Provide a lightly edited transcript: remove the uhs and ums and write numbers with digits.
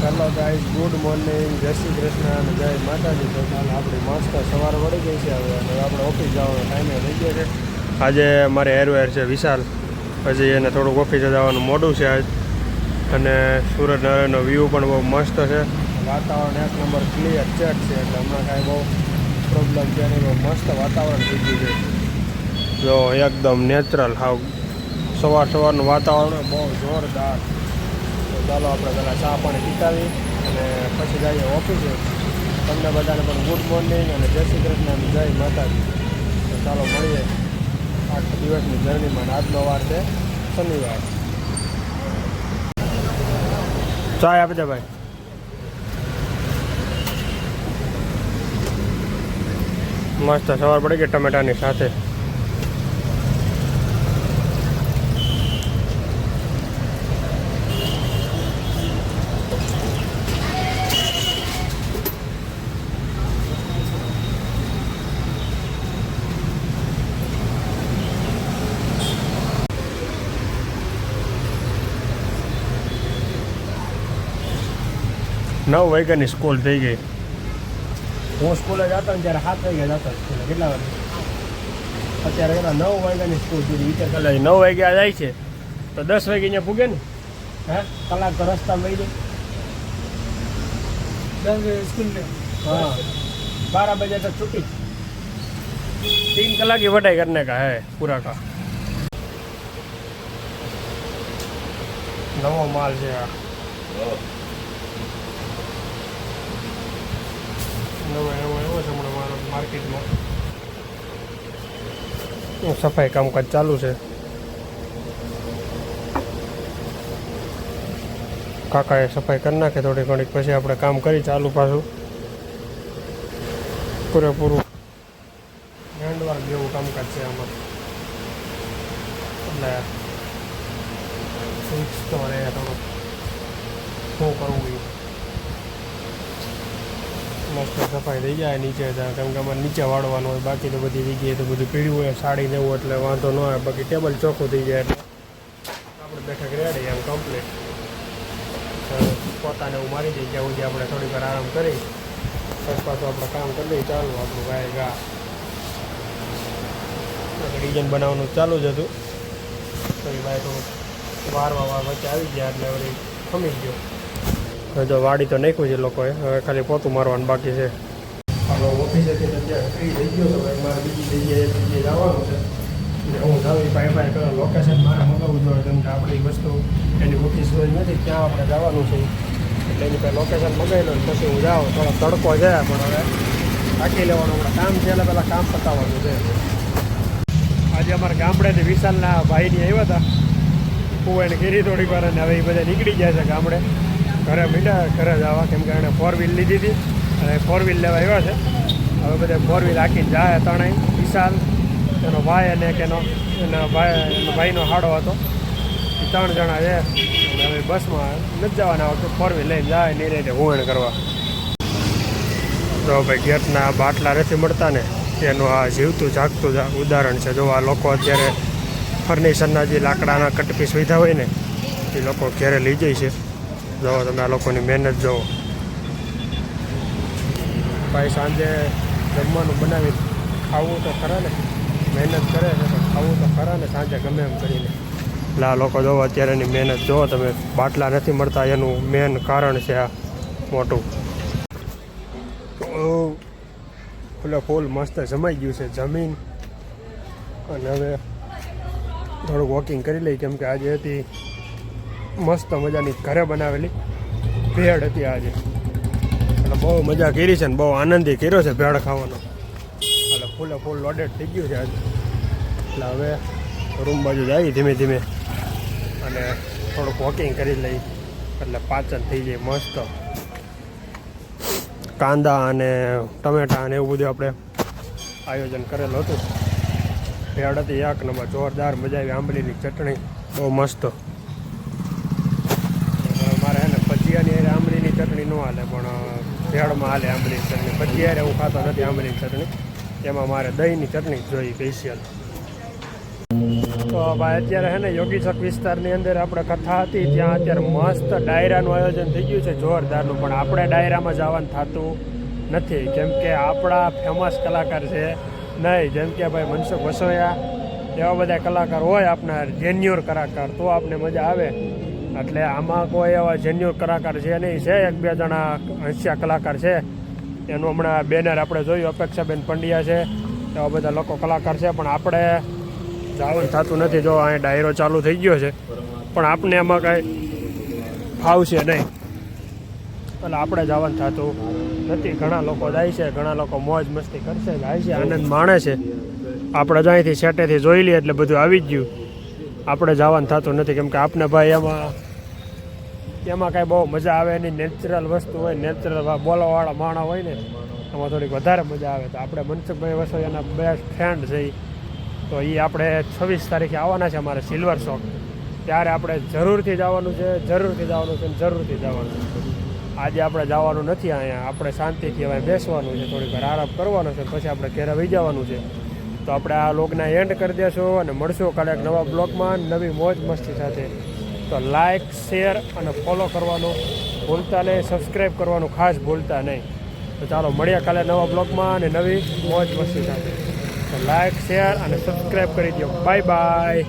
Hello guys, good morning, જય શ્રી કૃષ્ણ અને જય માતાજી. તો કાલ આપણી મસ્ત સવાર વળી ગઈ છે હવે અને આપણે ઓફિસ જવાનો ટાઈમે થઈ ગયો છે. આજે મારે હેરવેર છે વિશાલ, પછી એને થોડુંક ઓફિસે જવાનું મોડું છે આજ. અને સુરતનો વ્યૂ પણ બહુ મસ્ત છે, વાતાવરણ એક નંબર ક્લિયર ચેક છે, એટલે હમણાં કાંઈ બહુ પ્રોબ્લેમ છે નહીં. બહુ મસ્ત વાતાવરણ થઈ ગયું છે, જો એકદમ નેચરલ, હાવ સવારનું વાતાવરણ બહુ જોરદાર. તો ચાલો આપણે પહેલાં ચા પાણી પીતાવી અને પછી જઈએ ઓફિસે. તમને બધાને પણ ગુડ મોર્નિંગ અને જય શ્રી કૃષ્ણ અને જય માતાજી. તો ચાલો મળીએ 8 દિવસની જર્નીમાં. આજનો વાર છે શનિવાર. ચાય આપી દે ભાઈ. મસ્ત સવાર પડી ગઈ ટમેટાની સાથે. 9 વાગ્યાની સ્કૂલ થઈ ગઈ. હું સ્કૂલે જતો ને ત્યારે 7 વાગ્યા જતો સ્કૂલે. કેટલા વાગે? અત્યારે કેટલા 9 વાગ્યાની સ્કૂલ સુધી. વિચાર કલાક 9 વાગ્યા જાય છે તો 10 વાગે અહીંયા પૂગે ને. હે, કલાક તો રસ્તા લઈ જાય. 10 વાગે સ્કૂલ ને. हाँ 12 बजे तक छुट्टी. 3 कलाक की पढ़ाई करने का है पूरा का. नवो माल છે આ. નવો છે હમણાં મારા માર્કેટમાં. સફાઈ કામકાજ ચાલુ છે. કાકાએ સફાઈ કરી નાખે થોડી ઘણી, પછી આપણે કામ કરી ચાલુ પાછું પૂરેપૂરું હેન્ડવર્ક જેવું કામકાજ છે આમાં. એટલે ફિક્સ તો રહે થોડું શું કરવું એ. મસ્ત સફાઈ થઈ જાય નીચે, કેમ કે અમારે નીચે વાળવાનું હોય. બાકી તો બધી જગ્યાએ તો બધું પીળ્યું હોય, સાડી દેવું એટલે વાંધો ન આવે. બાકી ટેબલ ચોખ્ખું થઈ જાય એટલે આપણે બેઠક રેડી એમ કમ્પ્લીટ. પોતાને એવું મારી દઈએ જ્યાં સુધી આપણે થોડીક વાર આરામ કરી પછી પાછું આપણે કામ કરી દઈએ. ચાલુ આપણું ગાય ગા ડિઝાઇન બનાવવાનું ચાલુ જ હતું. તો એ ભાઈ થોડુંક વારવા વચ્ચે આવી ગયા એટલે વળી ખમી ગયો. જો વાડી તો નાખ્યું છે લોકોએ, હવે ખાલી પોતું મારવાનું બાકી છે. આપણે ઓફિસેથી અત્યારે ફ્રી થઈ ગયો તો ભાઈ મારે બીજી જગ્યાએ જવાનું છે. એટલે હું જાઉં પાઈ કરો લોકેશન મારે મગાવવું જોઈએ, કેમ કે આપણી વસ્તુ એની ઓફિસ હોય નથી ત્યાં આપણે જવાનું છે. એટલે એની પાસે લોકેશન મગાવી લો પછી હું જાઉં. થોડો તડકો છે પણ હવે રાખી લેવાનું. હમણાં કામ છે એટલે પહેલાં કામ પતાવવાનું છે. આજે અમારા ગામડેથી વિશાલના ભાઈની આવ્યા હતા. હું એને કીધી થોડીક વાર અને હવે એ બધા નીકળી ગયા છે ગામડે. ઘરે મીઠા ઘરે જવા, કેમ કે એણે 4 વ્હીલ લીધી હતી અને 4 વ્હીલ લેવા આવ્યા છે. હવે બધા 4 વ્હીલ હાંકીને જાય ત્રણેય. વિશાલ, એનો ભાઈ અને એનો ભાઈનો હાડો હતો. એ 3 જણા છે. હવે બસમાં નથી જવાના વખતે 4 વ્હીલ લઈને જાય નહીં રીતે હુંણ કરવા. તો ભાઈ ગેટના બાટલા નથી મળતા ને, એનું આ જીવતું જાગતું ઉદાહરણ છે. જો આ લોકો અત્યારે ફર્નિચરના જે લાકડાના કટપીસ વીધા હોય ને એ લોકો ઘેરે લઈ જાય છે. જુઓ તમે આ લોકોની મહેનત જુઓ. ભાઈ સાંજે જમવાનું બનાવી ખાવું તો ખરા ને, મહેનત કરે છે તો ખાવું તો ખરા ને સાંજે ગમે એમ કરીને. એટલે આ લોકો જુઓ અત્યારે એની મહેનત જુઓ તમે. બાટલા નથી મળતા એનું મેન કારણ છે આ મોટું. ફૂલ મસ્ત જમાઈ ગયું છે જમીન. અને હવે થોડુંક વોકિંગ કરી લઈ, કેમ કે આજે હતી મસ્ત મજાની ઘરે બનાવેલી ભેળ હતી આજે. એટલે બહુ મજા કરી છે ને બહુ આનંદી કર્યો છે ભેળ ખાવાનો. એટલે ફૂલ લોડેડ થઈ ગયું છે આજે. એટલે હવે રૂમ બાજુ જઈએ ધીમે ધીમે અને થોડુંક વોકિંગ કરી લઈ એટલે પાચન થઈ જાય મસ્ત. કાંદા અને ટમેટા અને એવું બધું આપણે આયોજન કરેલું હતું. ભેળ હતી 1 નંબર જોરદાર, મજા આવી. આંબલીની ચટણી બહુ મસ્ત. મારે એને ભજીયાની આંબલીની ચટણી ન હાલે, પણ ભેળમાં હાલે આંબલીની ચટણી. ભજીયા હું ખાતો નથી આંબલીની ચટણી, એમાં મારે દહીંની ચટણી જોઈએ સ્પેશિયલ. તો તો ભાઈ અત્યારે છે ને યોગી ચોક વિસ્તારની અંદર આપણે કથા હતી ત્યાં અત્યારે મસ્ત ડાયરાનું આયોજન થઈ ગયું છે જોરદારનું, પણ આપણે ડાયરામાં જવાનું થતું નથી કેમ કે આપણા ફેમસ કલાકાર છે નહીં, જેમ કે ભાઈ મનસુખ વસોયા એવા બધા કલાકાર હોય આપણા જેન્યુઅર કલાકાર તો આપને મજા આવે. એટલે આમાં કોઈ એવા જેન્યુઅર કલાકાર છે નહીં, છે એક બે જણા હંસિયા કલાકાર છે, એનું હમણાં બેનર આપણે જોયું, અપેક્ષાબેન પંડ્યા છે, એવા બધા લોકો કલાકાર છે, પણ આપણે જવાનું થતું નથી. જો અહીં ડાયરો ચાલુ થઈ ગયો છે પણ આપણે એમાં કાંઈ ફાવશે નહીં એટલે આપણે જવાનું થતું નથી. ઘણા લોકો જાય છે, ઘણા લોકો મોજ મસ્તી કરશે, જાય છે, આનંદ માણે છે. આપણે જ અહીંથી સેટેથી જોઈ લઈએ એટલે બધું આવી જ ગયું, આપણે જવાનું થતું નથી કેમ કે આપને ભાઈ એમાં કાંઈ બહુ મજા આવે નહીં. નેચરલ વસ્તુ હોય, નેચરલ બોલાવાળા માણા હોય ને એમાં થોડીક વધારે મજા આવે. તો આપણે મનસુખભાઈ વસોયાના બેસ્ટ ફ્રેન્ડ છે, તો એ આપણે 26 તારીખે આવવાના છે અમારે સિલ્વર ચોક, ત્યારે આપણે જરૂરથી જવાનું છે, જરૂરથી જવાનું છે, જરૂરથી જવાનું છે. આજે આપણે જવાનું નથી અહીંયા, આપણે શાંતિથી હવે બેસવાનું છે, થોડીક વાર આરામ કરવાનો છે, પછી આપણે ઘરે વહી જવાનું છે. તો આપણે આ વ્લોગના એન્ડ કરી દેશું અને મળશું કાલે એક નવા બ્લોગમાં નવી મોજ મસ્તી સાથે. તો લાઇક, શેર અને ફોલો કરવાનું ભૂલતા નહીં, સબસ્ક્રાઈબ કરવાનું ખાસ ભૂલતા નહીં. તો ચાલો મળીએ કાલે નવા બ્લોગમાં અને નવી મોજ મસ્તી સાથે. તો લાઇક, શેર અને સબસ્ક્રાઈબ કરી દો. Bye bye.